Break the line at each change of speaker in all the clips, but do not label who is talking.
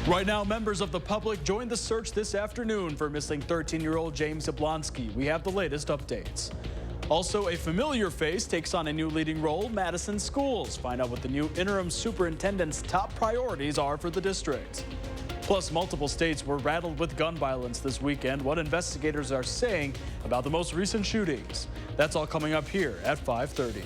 Right now, members of the public joined the search this afternoon for missing 13-year-old James Jablonski. We have the latest updates. Also, a familiar face takes on a new leading role, Madison schools. Find out what the new interim superintendent's top priorities are for the district. Plus, multiple states were rattled with gun violence this weekend. What investigators are saying about the most recent shootings. That's all coming up here at 5:30.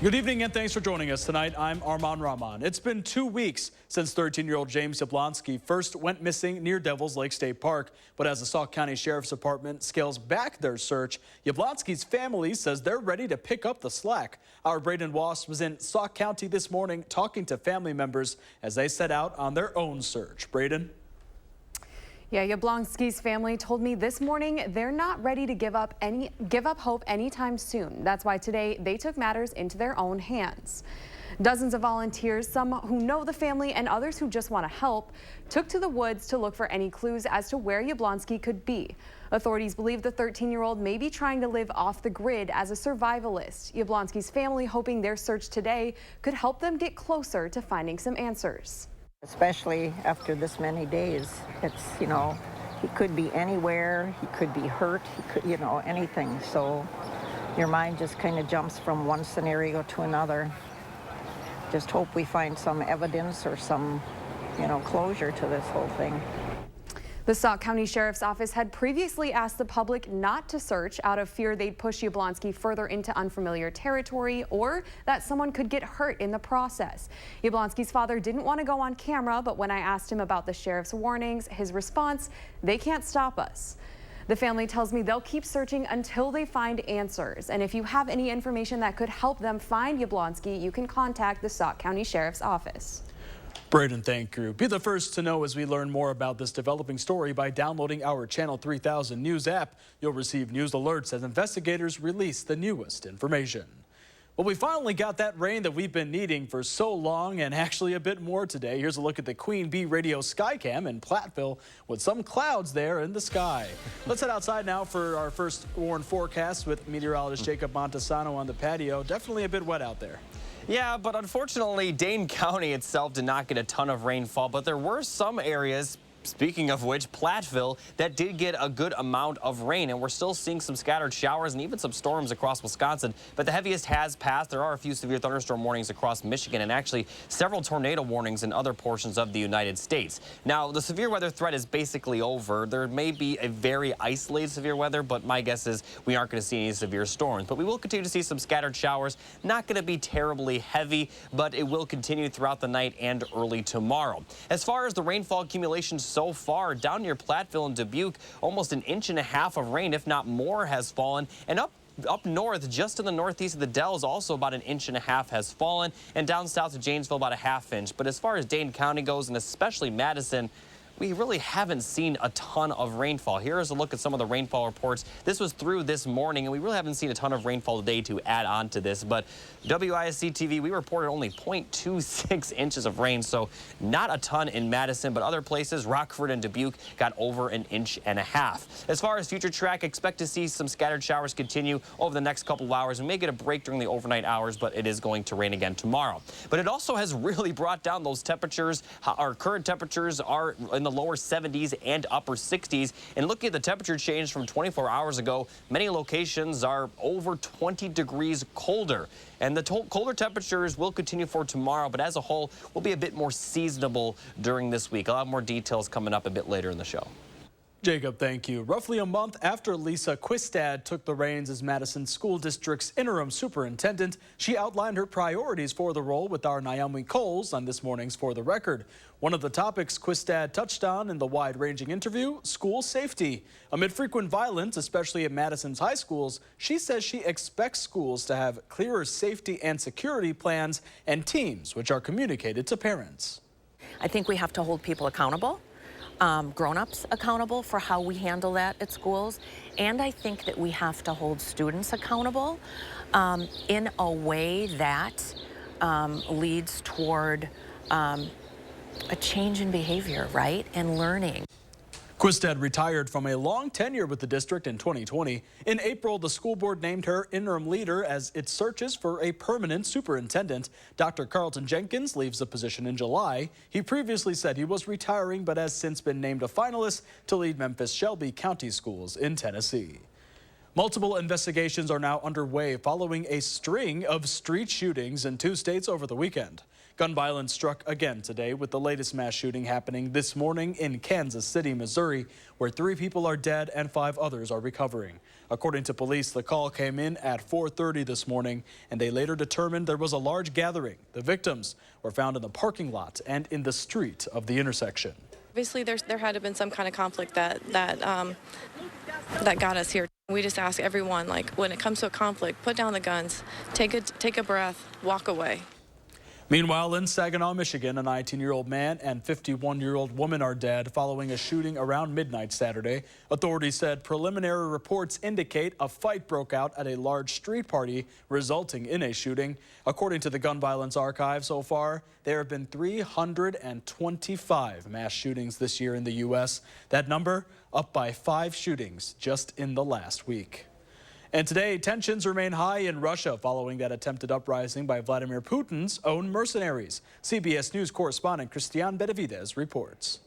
Good evening and thanks for joining us tonight. I'm Arman Rahman. It's been 2 weeks since 13-year-old James Jablonski first went missing near Devils Lake State Park. But as the Sauk County Sheriff's Department scales back their search, Jablonski's family says they're ready to pick up the slack. Our Braden Wass was in Sauk County this morning talking to family members as they set out on their own search. Braden?
Yeah, Jablonski's family told me this morning they're not ready to give up hope anytime soon. That's why today they took matters into their own hands. Dozens of volunteers, some who know the family and others who just want to help, took to the woods to look for any clues as to where Jablonski could be. Authorities believe the 13-year-old may be trying to live off the grid as a survivalist. Jablonski's family hoping their search today could help them get closer to finding some answers.
Especially after this many days, it's, he could be anywhere, he could be hurt, he could, anything. So your mind just kind of jumps from one scenario to another. Just hope we find some evidence or some, closure to this whole thing.
The Sauk County Sheriff's Office had previously asked the public not to search out of fear they'd push Jablonski further into unfamiliar territory or that someone could get hurt in the process. Jablonski's father didn't want to go on camera, but when I asked him about the sheriff's warnings, his response, "They can't stop us." The family tells me they'll keep searching until they find answers. And if you have any information that could help them find Jablonski, you can contact the Sauk County Sheriff's Office.
Braden, thank you. Be the first to know as we learn more about this developing story by downloading our Channel 3000 News app. You'll receive news alerts as investigators release the newest information. Well, we finally got that rain that we've been needing for so long and actually a bit more today. Here's a look at the Queen Bee Radio Skycam in Platteville with some clouds there in the sky. Let's head outside now for our first warn forecast with meteorologist Jacob Montesano on the patio. Definitely a bit wet out there.
Yeah, but unfortunately, Dane County itself did not get a ton of rainfall, but there were some areas, speaking of which, Platteville, that did get a good amount of rain, and we're still seeing some scattered showers and even some storms across Wisconsin, but the heaviest has passed. There are a few severe thunderstorm warnings across Michigan and actually several tornado warnings in other portions of the United States. Now, the severe weather threat is basically over. There may be a very isolated severe weather, but my guess is we aren't going to see any severe storms. But we will continue to see some scattered showers. Not going to be terribly heavy, but it will continue throughout the night and early tomorrow. As far as the rainfall accumulation so far, down near Platteville and Dubuque, almost 1.5 inches of rain, if not more, has fallen. And up north, just in the northeast of the Dells, also about 1.5 inches has fallen. And down south of Janesville, about 1/2 inch. But as far as Dane County goes, and especially Madison, we really haven't seen a ton of rainfall. Here is a look at some of the rainfall reports. This was through this morning, and we really haven't seen a ton of rainfall today to add on to this. But WISC-TV, we reported only 0.26 inches of rain, so not a ton in Madison, but other places, Rockford and Dubuque, got over 1.5 inches. As far as future track, expect to see some scattered showers continue over the next couple of hours. We may get a break during the overnight hours, but it is going to rain again tomorrow. But it also has really brought down those temperatures. Our current temperatures are in the lower 70s and upper 60s. And looking at the temperature change from 24 hours ago, many locations are over 20 degrees colder. And the colder temperatures will continue for tomorrow, but as a whole, will be a bit more seasonable during this week. I'll have more details coming up a bit later in the show.
Jacob, thank you. Roughly a month after Lisa Quistad took the reins as Madison School District's interim superintendent, she outlined her priorities for the role with our Naomi Coles on this morning's For the Record. One of the topics Quistad touched on in the wide-ranging interview, school safety. Amid frequent violence, especially at Madison's high schools, she says she expects schools to have clearer safety and security plans and teams which are communicated to parents.
I think we have to hold people accountable. Grown-ups accountable for how we handle that at schools, and I think that we have to hold students accountable in a way that leads toward a change in behavior, right, and learning.
Quisted retired from a long tenure with the district in 2020. In April, the school board named her interim leader as it searches for a permanent superintendent. Dr. Carlton Jenkins leaves the position in July. He previously said he was retiring, but has since been named a finalist to lead Memphis Shelby County Schools in Tennessee. Multiple investigations are now underway following a string of street shootings in 2 states over the weekend. Gun violence struck again today, with the latest mass shooting happening this morning in Kansas City, Missouri, where 3 people are dead and 5 others are recovering. According to police, the call came in at 4:30 this morning, and they later determined there was a large gathering. The victims were found in the parking lot and in the street of the intersection.
Obviously, there had to have been some kind of conflict that got us here. We just ask everyone, like, when it comes to a conflict, put down the guns, take a breath, walk away.
Meanwhile, in Saginaw, Michigan, a 19-year-old man and 51-year-old woman are dead following a shooting around midnight Saturday. Authorities said preliminary reports indicate a fight broke out at a large street party, resulting in a shooting. According to the Gun Violence Archive, so far, there have been 325 mass shootings this year in the U.S. That number up by 5 shootings just in the last week. And today, tensions remain high in Russia following that attempted uprising by Vladimir Putin's own mercenaries. CBS News correspondent Christian Benavidez reports.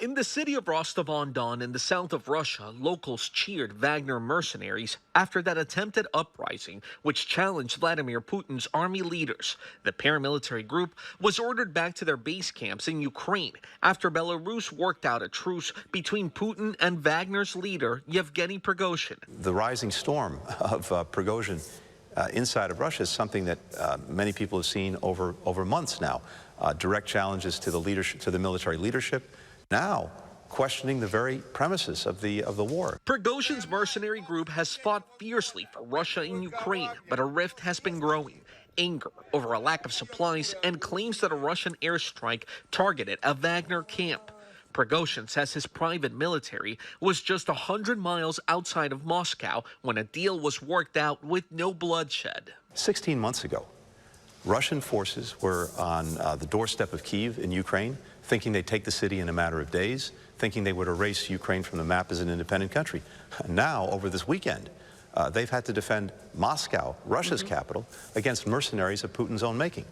In the city of Rostov-on-Don in the south of Russia, locals cheered Wagner mercenaries after that attempted uprising, which challenged Vladimir Putin's army leaders. The paramilitary group was ordered back to their base camps in Ukraine after Belarus worked out a truce between Putin and Wagner's leader, Yevgeny Prigozhin.
The rising storm of Prigozhin inside of Russia is something that many people have seen over months now. Direct challenges to the leadership, to the military leadership. Now questioning the very premises of the war.
Prigozhin's mercenary group has fought fiercely for Russia in Ukraine, but a rift has been growing. Anger over a lack of supplies and claims that a Russian airstrike targeted a Wagner camp. Prigozhin says his private military was just 100 miles outside of Moscow when a deal was worked out with no bloodshed.
16 months ago, Russian forces were on the doorstep of Kyiv in Ukraine, thinking they'd take the city in a matter of days, thinking they would erase Ukraine from the map as an independent country. Now, over this weekend, they've had to defend Moscow, Russia's capital, against mercenaries of Putin's own making.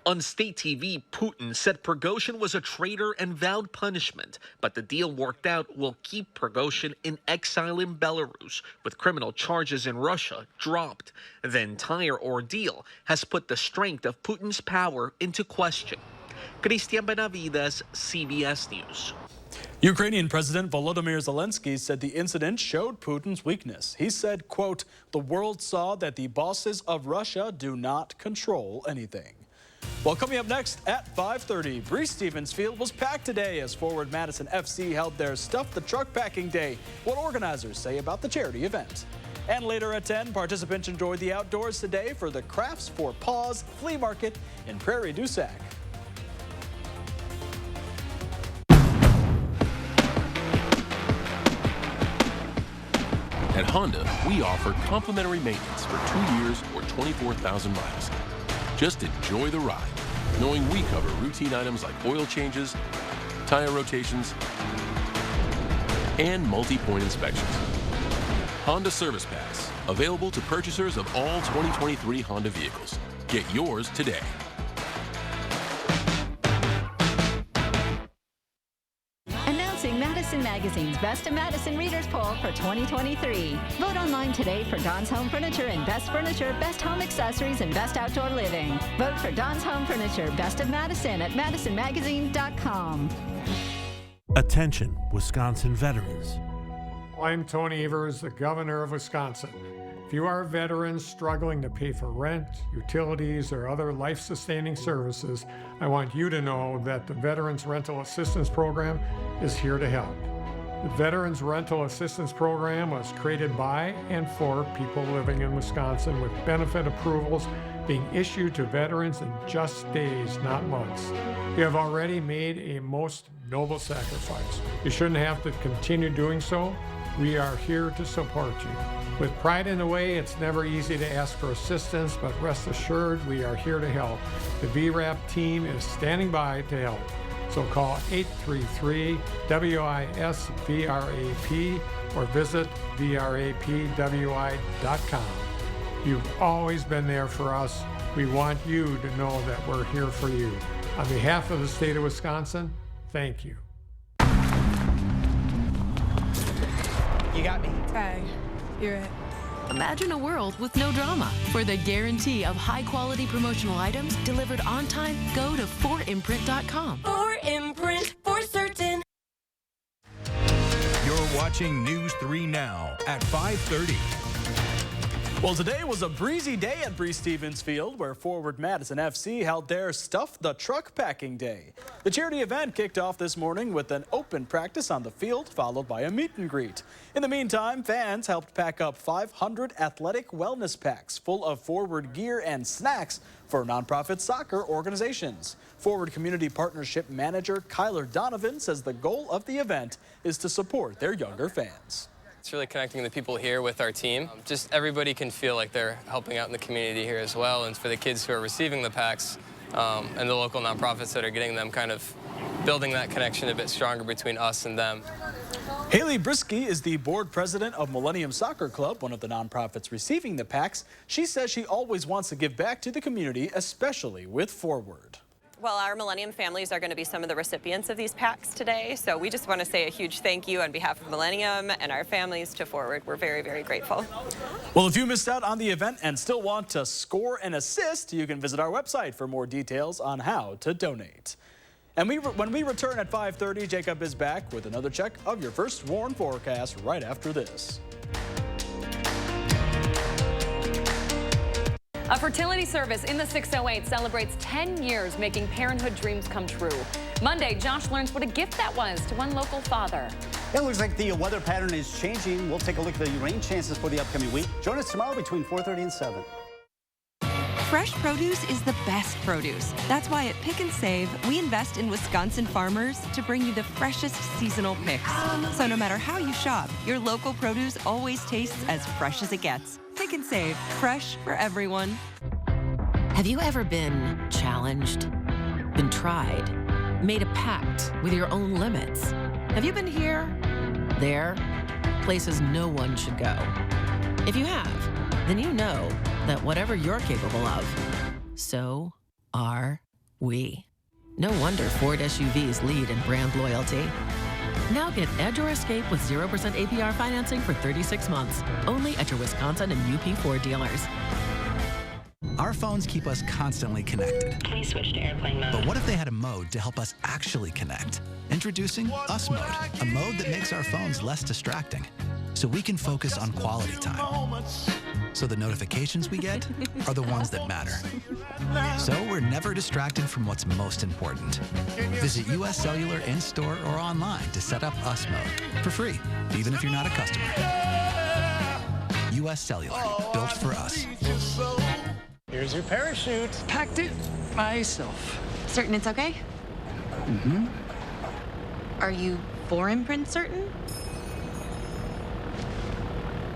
On state TV, Putin said Prigozhin was a traitor and vowed punishment, but the deal worked out will keep Prigozhin in exile in Belarus, with criminal charges in Russia dropped. The entire ordeal has put the strength of Putin's power into question. Christian Benavidez, CBS News.
Ukrainian President Volodymyr Zelensky said the incident showed Putin's weakness. He said, quote, "The world saw that the bosses of Russia do not control anything." Well, coming up next at 5:30, Breese Stevens Field was packed today as forward Madison FC held their Stuff the Truck Packing Day. What organizers say about the charity event. And later at 10, participants enjoyed the outdoors today for the Crafts for Paws Flea Market in Prairie du Sac.
At Honda, we offer complimentary maintenance for 2 years or 24,000 miles. Just enjoy the ride, knowing we cover routine items like oil changes, tire rotations, and multi-point inspections. Honda Service Pass, available to purchasers of all 2023 Honda vehicles. Get yours today.
Madison Magazine's Best of Madison Readers Poll for 2023. Vote online today for Don's Home Furniture and Best Furniture, Best Home Accessories, and Best Outdoor Living. Vote for Don's Home Furniture Best of Madison at madisonmagazine.com.
Attention, Wisconsin veterans.
I'm Tony Evers, the governor of Wisconsin. If you are veterans struggling to pay for rent, utilities, or other life-sustaining services, I want you to know that the Veterans Rental Assistance Program is here to help. The Veterans Rental Assistance Program was created by and for people living in Wisconsin, with benefit approvals being issued to veterans in just days, not months. You have already made a most noble sacrifice. You shouldn't have to continue doing so. We are here to support you. With pride in the way, it's never easy to ask for assistance, but rest assured we are here to help. The VRAP team is standing by to help. So call 833-WISC-VRAP or visit vrapwi.com. You've always been there for us. We want you to know that we're here for you. On behalf of the state of Wisconsin, thank you.
You got me.
Tag. You're it.
Imagine a world with no drama. For the guarantee of high-quality promotional items delivered on time, go to 4imprint.com.
4imprint, for certain.
You're watching News 3 Now at 5:30.
Well, today was a breezy day at Stevens Field, where forward Madison FC held their Stuff the Truck Packing Day. The charity event kicked off this morning with an open practice on the field, followed by a meet and greet. In the meantime, fans helped pack up 500 athletic wellness packs full of forward gear and snacks for nonprofit soccer organizations. Forward Community Partnership Manager Kyler Donovan says the goal of the event is to support their younger fans.
It's really connecting the people here with our team. Just everybody can feel like they're helping out in the community here as well. And for the kids who are receiving the packs and the local nonprofits that are getting them, kind of building that connection a bit stronger between us and them.
Haley Brisky is the board president of Millennium Soccer Club, one of the nonprofits receiving the packs. She says she always wants to give back to the community, especially with Forward.
Well, our Millennium families are going to be some of the recipients of these packs today, so we just want to say a huge thank you on behalf of Millennium and our families to Forward. We're very, very grateful.
Well, if you missed out on the event and still want to score and assist, you can visit our website for more details on how to donate. And when we return at 5:30, Jacob is back with another check of your first warn forecast right after this.
A fertility service in the 608 celebrates 10 years making parenthood dreams come true. Monday, Josh learns what a gift that was to one local father.
It looks like the weather pattern is changing. We'll take a look at the rain chances for the upcoming week. Join us tomorrow between 4:30 and 7.
Fresh produce is the best produce. That's why at Pick and Save, we invest in Wisconsin farmers to bring you the freshest seasonal picks. So no matter how you shop, your local produce always tastes as fresh as it gets. Pick and Save, fresh for everyone.
Have you ever been challenged, been tried, made a pact with your own limits? Have you been here, there, places no one should go? If you have, then you know that whatever you're capable of, so are we. No wonder Ford SUVs lead in brand loyalty. Now get Edge or Escape with 0% APR financing for 36 months, only at your Wisconsin and UP Ford dealers.
Our phones keep us constantly connected.
Please switch to airplane mode.
But what if they had a mode to help us actually connect? Introducing Us Mode, a mode that makes our phones less distracting, so we can focus on quality time. So the notifications we get are the ones that matter. So we're never distracted from what's most important. Visit US Cellular in-store or online to set up Us Mode for free, even if you're not a customer. US Cellular, built for us.
Here's your parachute. Packed it myself.
Certain it's okay?
Mm-hmm.
Are you 4imprint certain?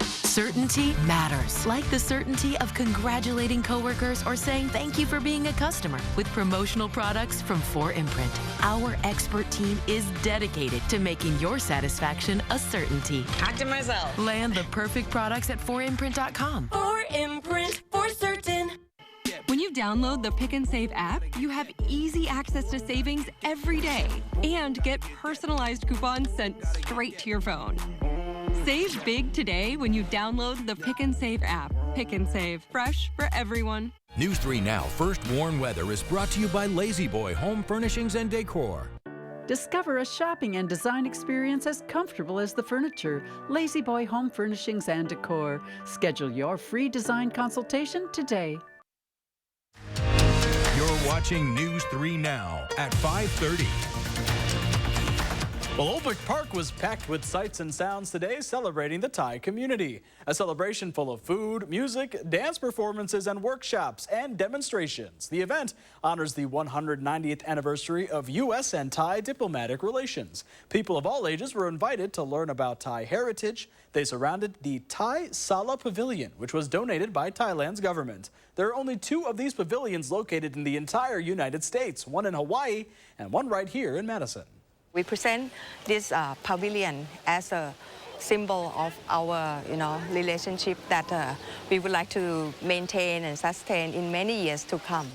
Certainty matters, like the certainty of congratulating coworkers or saying thank you for being a customer. With promotional products from 4imprint, our expert team is dedicated to making your satisfaction a certainty.
Packed it myself.
Land the perfect products at 4imprint.com.
4imprint, for certain.
When you download the Pick and Save app, you have easy access to savings every day and get personalized coupons sent straight to your phone. Save big today when you download the Pick and Save app. Pick and Save, fresh for everyone.
News 3 Now First Warn Weather is brought to you by Lazy Boy Home Furnishings and Decor.
Discover a shopping and design experience as comfortable as the furniture. Lazy Boy Home Furnishings and Decor. Schedule your free design consultation today.
You're watching News 3 Now at 5:30.
Well, Olympic Park was packed with sights and sounds today celebrating the Thai community. A celebration full of food, music, dance performances, and workshops and demonstrations. The event honors the 190th anniversary of U.S. and Thai diplomatic relations. People of all ages were invited to learn about Thai heritage. They surrounded the Thai Sala Pavilion, which was donated by Thailand's government. There are only 2 of these pavilions located in the entire United States, one in Hawaii and one right here in Madison.
We present this pavilion as a symbol of our, relationship that we would like to maintain and sustain in many years to come.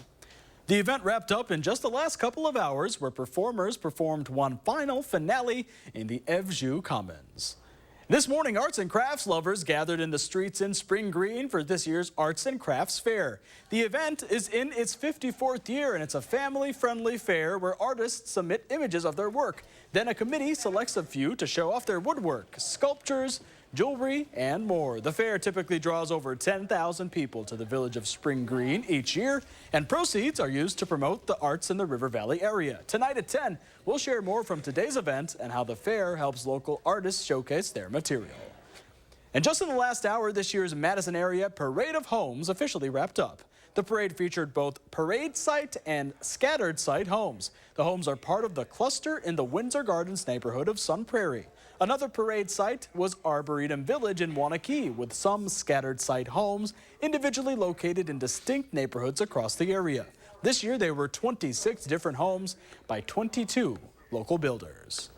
The event wrapped up in just the last couple of hours, where performers performed one final finale in the Evju Commons. This morning, arts and crafts lovers gathered in the streets in Spring Green for this year's Arts and Crafts Fair. The event is in its 54th year, and it's a family-friendly fair where artists submit images of their work. Then a committee selects a few to show off their woodwork, sculptures, jewelry, and more. The fair typically draws over 10,000 people to the village of Spring Green each year, and proceeds are used to promote the arts in the River Valley area. Tonight at 10, we'll share more from today's event and how the fair helps local artists showcase their material. And just in the last hour, this year's Madison area Parade of Homes officially wrapped up. The parade featured both parade site and scattered site homes. The homes are part of the cluster in the Windsor Gardens neighborhood of Sun Prairie. Another parade site was Arboretum Village in Wanakee, with some scattered site homes individually located in distinct neighborhoods across the area. This year, there were 26 different homes by 22 local builders.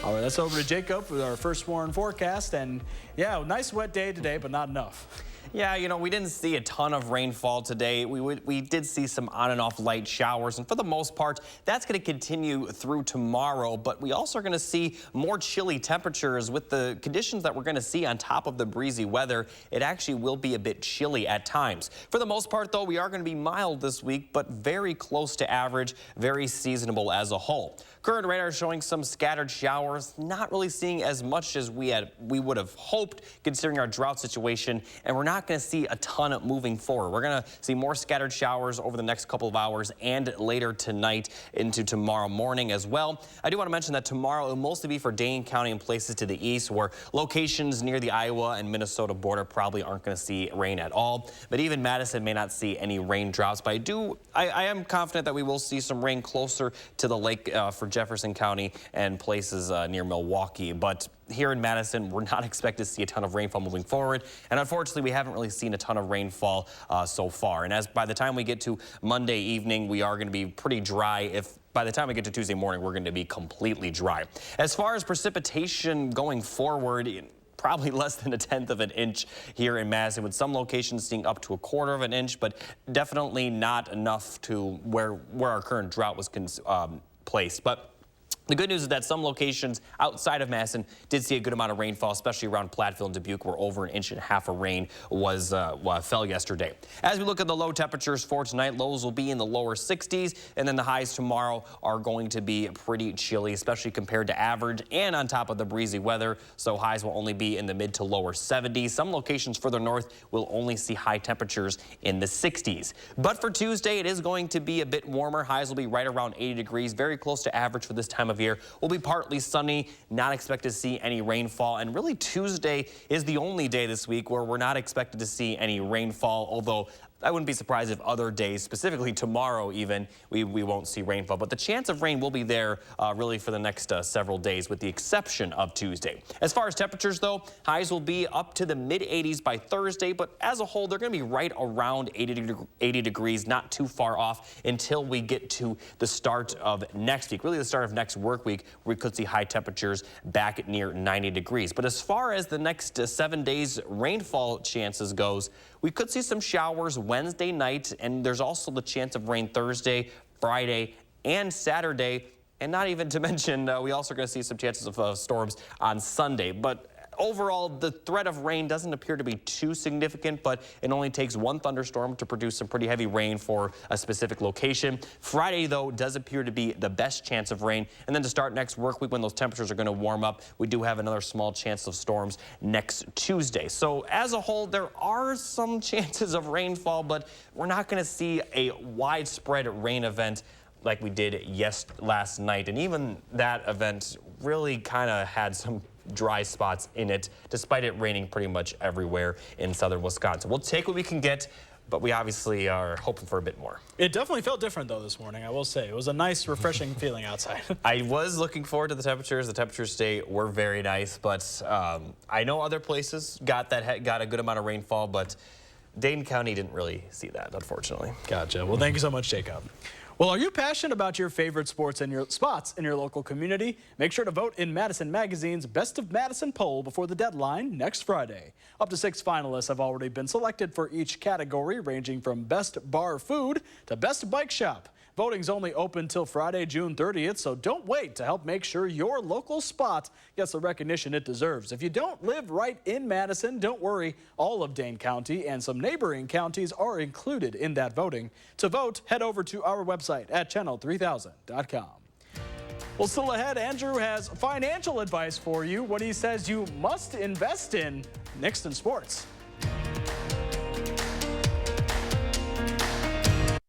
All right, let's over to Jacob with our first warn forecast. And yeah, nice wet day today, but not enough.
Yeah, we didn't see a ton of rainfall today. We did see some on and off light showers, and for the most part, that's going to continue through tomorrow. But we also are going to see more chilly temperatures with the conditions that we're going to see on top of the breezy weather. It actually will be a bit chilly at times. For the most part, though, we are going to be mild this week, but very close to average, very seasonable as a whole. Current radar showing some scattered showers, not really seeing as much as we would have hoped considering our drought situation, and we're not going to see a ton moving forward. We're going to see more scattered showers over the next couple of hours and later tonight into tomorrow morning as well. I do want to mention that tomorrow it will mostly be for Dane County and places to the east, where locations near the Iowa and Minnesota border probably aren't going to see rain at all. But even Madison may not see any raindrops. But I am confident that we will see some rain closer to the lake for Jefferson County and places near Milwaukee. But here in Madison, we're not expected to see a ton of rainfall moving forward. And unfortunately, we haven't really seen a ton of rainfall so far. And as by the time we get to Monday evening, we are going to be pretty dry. By the time we get to Tuesday morning, we're going to be completely dry. As far as precipitation going forward, probably less than 1/10 of an inch here in Madison, with some locations seeing up to 1/4 of an inch, but definitely not enough to where our current drought was placed. But the good news is that some locations outside of Madison did see a good amount of rainfall, especially around Platteville and Dubuque, where over 1.5 inches of rain fell yesterday. As we look at the low temperatures for tonight, lows will be in the lower 60s, and then the highs tomorrow are going to be pretty chilly, especially compared to average and on top of the breezy weather. So highs will only be in the mid to lower 70s. Some locations further north will only see high temperatures in the 60s. But for Tuesday, it is going to be a bit warmer. Highs will be right around 80 degrees, very close to average for this time of year. Will be partly sunny, not expected to see any rainfall, and really Tuesday is the only day this week where we're not expected to see any rainfall, although I wouldn't be surprised if other days, specifically tomorrow even, we won't see rainfall. But the chance of rain will be there really for the next several days, with the exception of Tuesday. As far as temperatures, though, highs will be up to the mid-80s by Thursday, but as a whole, they're going to be right around 80 degrees, not too far off until we get to the start of next week, really the start of next work week, where we could see high temperatures back at near 90 degrees. But as far as the next 7 days rainfall chances goes, we could see some showers Wednesday night, and there's also the chance of rain Thursday, Friday, and Saturday. And not even to mention, we also are going to see some chances of storms on Sunday. But overall, the threat of rain doesn't appear to be too significant, but it only takes one thunderstorm to produce some pretty heavy rain for a specific location. Friday, though, does appear to be the best chance of rain. And then to start next work week, when those temperatures are going to warm up, we do have another small chance of storms next Tuesday. So as a whole, there are some chances of rainfall, but we're not going to see a widespread rain event like we did last night. And even that event really kind of had some dry spots in it, despite it raining pretty much everywhere in southern Wisconsin. We'll take what we can get, but we obviously are hoping for a bit more.
It definitely felt different, though, this morning, I will say. It was a nice, refreshing feeling outside.
I was looking forward to the temperatures. The temperatures today were very nice, but I know other places got a good amount of rainfall, but Dane County didn't really see that, unfortunately.
Gotcha. Well, thank you so much, Jacob. Well, are you passionate about your favorite sports and your spots in your local community? Make sure to vote in Madison Magazine's Best of Madison poll before the deadline next Friday. Up to 6 finalists have already been selected for each category, ranging from Best Bar Food to Best Bike Shop. Voting's only open till Friday, June 30th, so don't wait to help make sure your local spot gets the recognition it deserves. If you don't live right in Madison, don't worry. All of Dane County and some neighboring counties are included in that voting. To vote, head over to our website at channel3000.com. Well, still ahead, Andrew has financial advice for you when he says you must invest in Nixon Sports.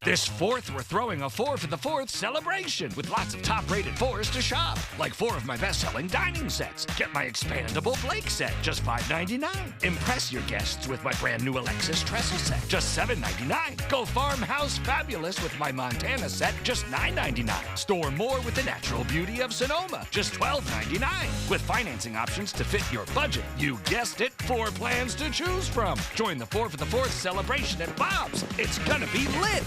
This 4th, we're throwing a 4 for the 4th celebration with lots of top-rated 4s to shop, like 4 of my best-selling dining sets. Get my expandable Blake set, just $5.99. Impress your guests with my brand-new Alexis trestle set, just $7.99. Go farmhouse fabulous with my Montana set, just $9.99. Store more with the natural beauty of Sonoma, just $12.99. With financing options to fit your budget. You guessed it, 4 plans to choose from. Join the 4 for the 4th celebration at Bob's. It's gonna be lit.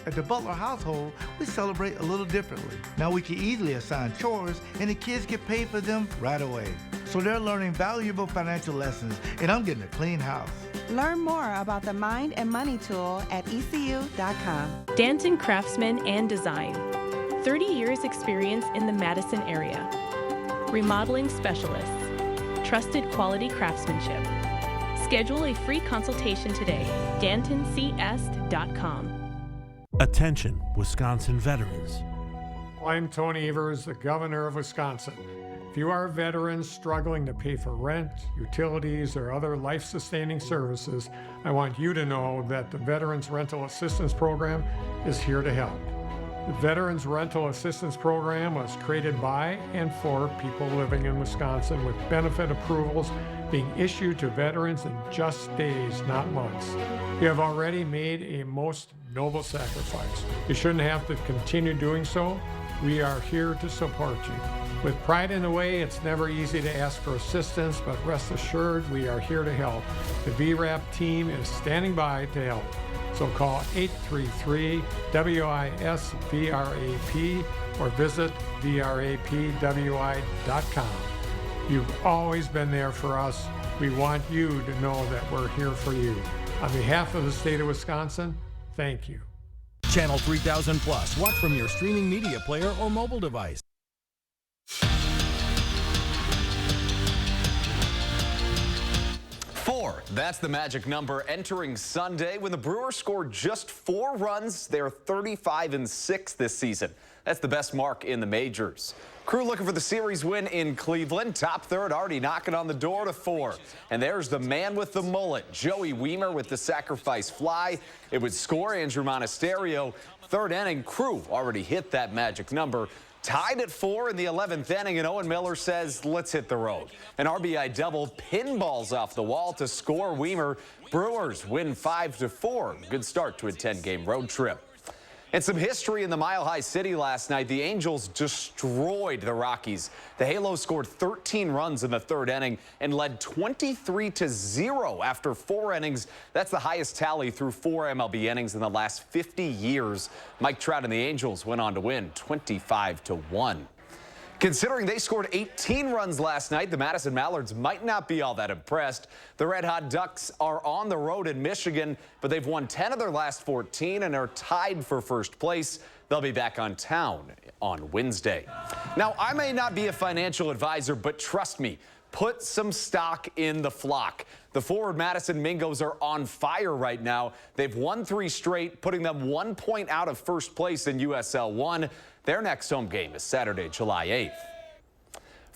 At the Butler household, we celebrate a little differently. Now we can easily assign chores and the kids get paid for them right away. So they're learning valuable financial lessons and I'm getting a clean house.
Learn more about the Mind and Money tool at ECU.com.
Danton Craftsman and Design. 30 years experience in the Madison area. Remodeling specialists. Trusted quality craftsmanship. Schedule a free consultation today. DantonCS.com.
Attention, Wisconsin veterans.
I'm Tony Evers, the governor of Wisconsin. If you are a veteran struggling to pay for rent, utilities, or other life-sustaining services, I want you to know that the Veterans Rental Assistance Program is here to help. The Veterans Rental Assistance Program was created by and for people living in Wisconsin, with benefit approvals being issued to veterans in just days, not months. You have already made a most noble sacrifice. You shouldn't have to continue doing so. We are here to support you. With pride in the way, it's never easy to ask for assistance, but rest assured we are here to help. The VRAP team is standing by to help. So call 833-WISC-VRAP or visit VRAPWI.com. You've always been there for us. We want you to know that we're here for you. On behalf of the state of Wisconsin, thank you.
Channel 3000 Plus. Watch from your streaming media player or mobile device.
4. That's the magic number entering Sunday. When the Brewers scored just 4 runs, they're 35-6 this season. That's the best mark in the majors. Crew looking for the series win in Cleveland. Top third already knocking on the door to 4. And there's the man with the mullet, Joey Weimer, with the sacrifice fly. It would score Andrew Monasterio. 3rd inning, Crew already hit that magic number. Tied at 4 in the 11th inning, and Owen Miller says, let's hit the road. An RBI double, pinballs off the wall to score Weimer. Brewers win 5-4. Good start to a 10-game road trip. And some history in the Mile High City last night. The Angels destroyed the Rockies. The Halos scored 13 runs in the 3rd inning and led 23-0 after 4 innings. That's the highest tally through 4 MLB innings in the last 50 years. Mike Trout and the Angels went on to win 25-1. Considering they scored 18 runs last night, the Madison Mallards might not be all that impressed. The Red Hot Ducks are on the road in Michigan, but they've won 10 of their last 14 and are tied for first place. They'll be back on town on Wednesday. Now, I may not be a financial advisor, but trust me, put some stock in the flock. The forward Madison Mingos are on fire right now. They've won 3 straight, putting them 1 point out of first place in USL 1. Their next home game is Saturday, July 8th.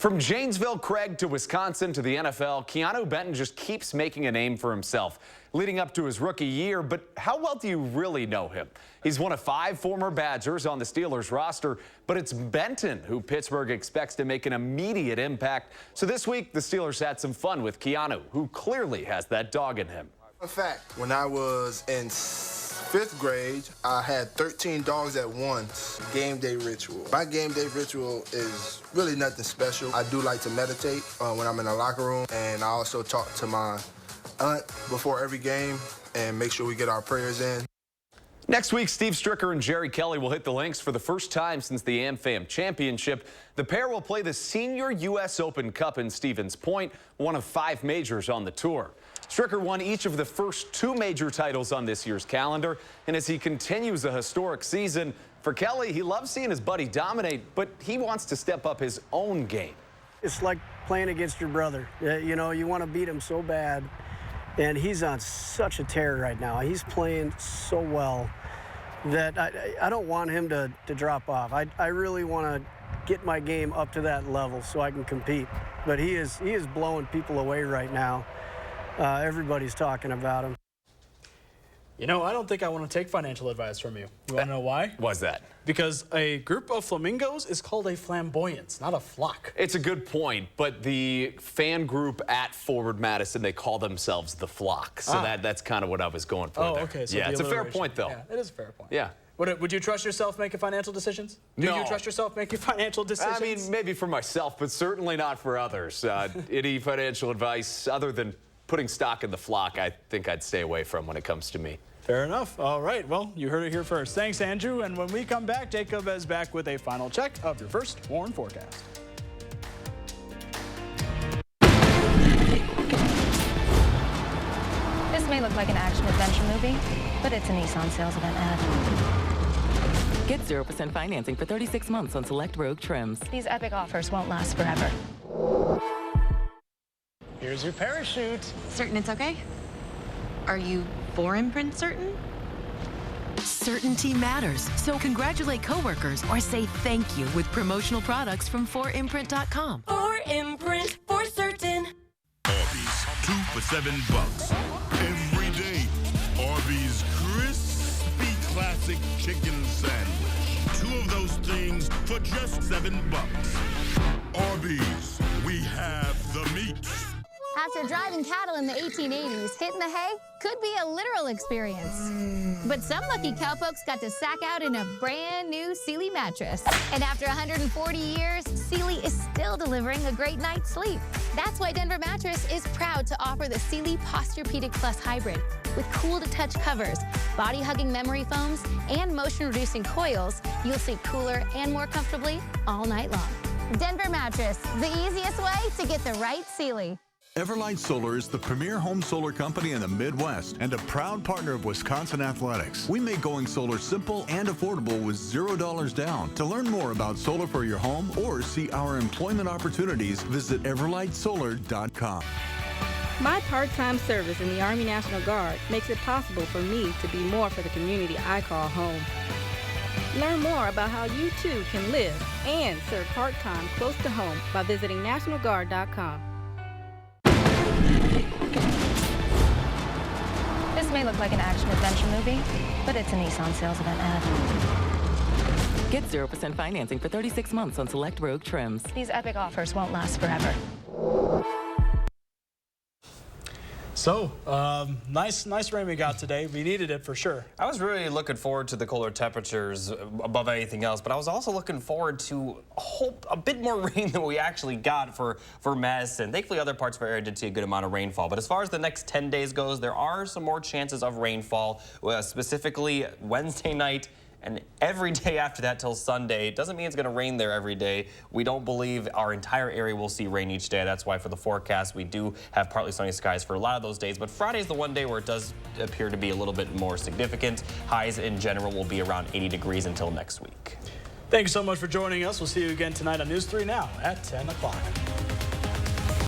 From Janesville, Craig, to Wisconsin to the NFL, Keanu Benton just keeps making a name for himself, leading up to his rookie year. But how well do you really know him? He's one of 5 former Badgers on the Steelers roster, but it's Benton who Pittsburgh expects to make an immediate impact. So this week, the Steelers had some fun with Keanu, who clearly has that dog in him.
In fact, when I was in 5th grade, I had 13 dogs at once. Game day ritual. My game day ritual is really nothing special. I do like to meditate when I'm in the locker room, and I also talk to my aunt before every game and make sure we get our prayers in.
Next week, Steve Stricker and Jerry Kelly will hit the links for the first time since the AmFam Championship. The pair will play the Senior U.S. Open Cup in Stevens Point, one of 5 majors on the tour. Stricker won each of the first 2 major titles on this year's calendar, and as he continues a historic season, for Kelly, he loves seeing his buddy dominate, but he wants to step up his own game.
It's like playing against your brother. You know, you want to beat him so bad, and he's on such a tear right now. He's playing so well that I don't want him to drop off. I really want to get my game up to that level so I can compete. But he is blowing people away right now. Everybody's talking about him.
You know, I don't think I want to take financial advice from you. You want to know why?
Why's that?
Because a group of flamingos is called a flamboyance, not a flock.
It's a good point, but the fan group at Forward Madison, they call themselves the Flock. So that's kind of what I was going for there.
Okay. So
yeah, it's a fair point, though.
Yeah, it is a fair point.
Yeah.
Would you trust yourself making financial decisions?
No.
Do you trust yourself making financial decisions?
I mean, maybe for myself, but certainly not for others. Any financial advice other than putting stock in the Flock, I think I'd stay away from when it comes to me.
Fair enough. All right. Well, you heard it here first. Thanks, Andrew. And when we come back, Jacob is back with a final check of your first WARN forecast.
This may look like an action-adventure movie, but it's a Nissan sales event ad.
Get 0% financing for 36 months on select Rogue trims.
These epic offers won't last forever.
Here's your parachute.
Certain it's okay? Are you for imprint certain?
Certainty matters, so congratulate coworkers or say thank you with promotional products from 4imprint.com.
For imprint, for certain.
Arby's, 2 for $7 every day. Arby's crispy classic chicken sandwich. 2 of those things for just $7. Arby's, we have the meat.
After driving cattle in the 1880s, hitting the hay could be a literal experience. But some lucky cowpokes got to sack out in a brand new Sealy mattress. And after 140 years, Sealy is still delivering a great night's sleep. That's why Denver Mattress is proud to offer the Sealy Posturepedic Plus Hybrid. With cool-to-touch covers, body-hugging memory foams, and motion-reducing coils, you'll sleep cooler and more comfortably all night long. Denver Mattress, the easiest way to get the right Sealy.
Everlight Solar is the premier home solar company in the Midwest and a proud partner of Wisconsin Athletics. We make going solar simple and affordable with $0 down. To learn more about solar for your home or see our employment opportunities, visit everlightsolar.com.
My part-time service in the Army National Guard makes it possible for me to be more for the community I call home. Learn more about how you too can live and serve part-time close to home by visiting nationalguard.com.
This may look like an action-adventure movie, but it's a Nissan sales event ad.
Get 0% financing for 36 months on select Rogue trims.
These epic offers won't last forever.
So, nice rain we got today. We needed it for sure.
I was really looking forward to the colder temperatures above anything else, but I was also looking forward to a bit more rain than we actually got for Madison. Thankfully, other parts of our area did see a good amount of rainfall. But as far as the next 10 days goes, there are some more chances of rainfall, specifically Wednesday night and every day after that till Sunday. It doesn't mean it's going to rain there every day. We don't believe our entire area will see rain each day. That's why for the forecast, we do have partly sunny skies for a lot of those days. But Friday's the one day where it does appear to be a little bit more significant. Highs in general will be around 80 degrees until next week.
Thanks so much for joining us. We'll see you again tonight on News 3 Now at 10 o'clock.